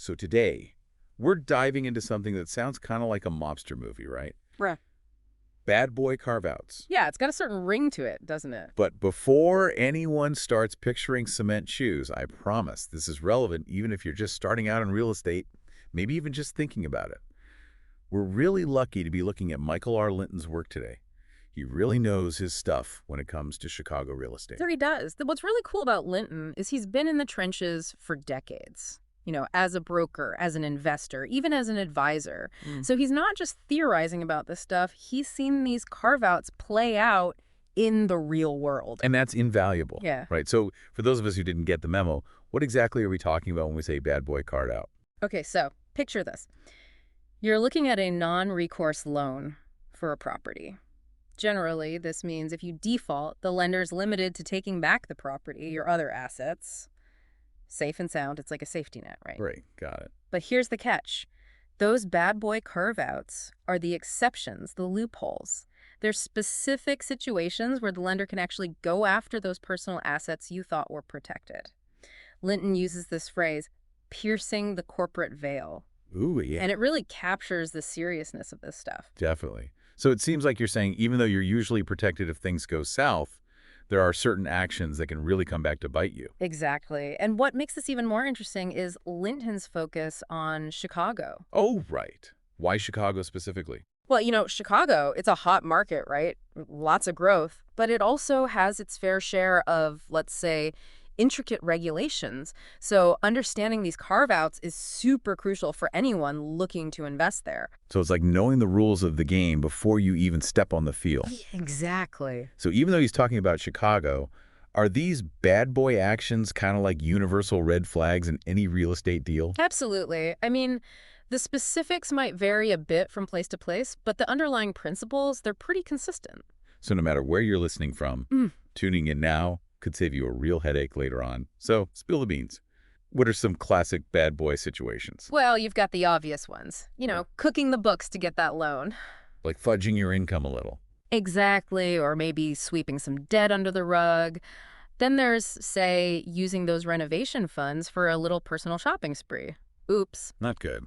So today, we're diving into something that sounds kind of like a mobster movie, right? Right. Bad Boy Carveouts. Yeah, it's got a certain ring to it, doesn't it? But before anyone starts picturing cement shoes, I promise this is relevant even if you're just starting out in real estate, maybe even just thinking about it. We're really lucky to be looking at Michael R. Linton's work today. He really knows his stuff when it comes to Chicago real estate. Sure, he does. What's really cool about Linton is he's been in the trenches for decades. As a broker, as an investor, even as an advisor. So he's not just theorizing about this stuff. He's seen these carve-outs play out in the real world. And that's invaluable, Yeah. right? So for those of us who didn't get the memo, what exactly are we talking about when we say bad boy carved out? Okay, so picture this. You're looking at a non-recourse loan for a property. Generally, this means if you default, the lender's limited to taking back the property, your other assets. Safe and sound, it's like a safety net, right? Right, got it. But here's the catch. Those bad boy carve-outs are the exceptions, the loopholes. There's specific situations where the lender can actually go after those personal assets you thought were protected. Linton uses this phrase, piercing the corporate veil. Ooh, yeah. And it really captures the seriousness of this stuff. Definitely. So it seems like you're saying even though you're usually protected if things go south, there are certain actions that can really come back to bite you. Exactly. And what makes this even more interesting is Linton's focus on Chicago. Oh, right. Why Chicago specifically? Well, Chicago, it's a hot market, right? Lots of growth, but it also has its fair share of, let's say, intricate regulations. So understanding these carve-outs is super crucial for anyone looking to invest there. So it's like knowing the rules of the game before you even step on the field. Exactly. So even though he's talking about Chicago, are these bad boy actions kind of like universal red flags in any real estate deal? Absolutely. I mean, the specifics might vary a bit from place to place, but the underlying principles, they're pretty consistent. So no matter where you're listening from, tuning in now could save you a real headache later on. So spill the beans. What are some classic bad boy situations? Well, you've got the obvious ones. Cooking the books to get that loan. Like fudging your income a little. Exactly, or maybe sweeping some debt under the rug. Then there's, say, using those renovation funds for a little personal shopping spree. Oops. Not good.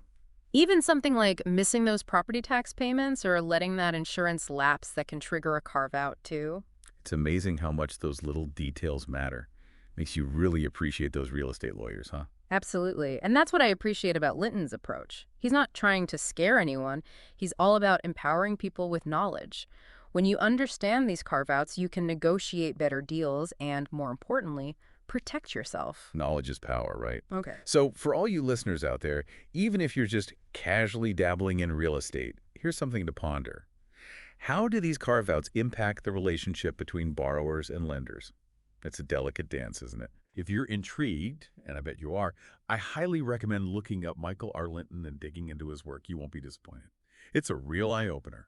Even something like missing those property tax payments or letting that insurance lapse that can trigger a carve-out, too. It's amazing how much those little details matter. Makes you really appreciate those real estate lawyers, huh? Absolutely. And that's what I appreciate about Linton's approach. He's not trying to scare anyone. He's all about empowering people with knowledge. When you understand these carve-outs, you can negotiate better deals and, more importantly, protect yourself. Knowledge is power, right? Okay. So for all you listeners out there, even if you're just casually dabbling in real estate, here's something to ponder. How do these carve-outs impact the relationship between borrowers and lenders? It's a delicate dance, isn't it? If you're intrigued, and I bet you are, I highly recommend looking up Michael R. Linton and digging into his work. You won't be disappointed. It's a real eye-opener.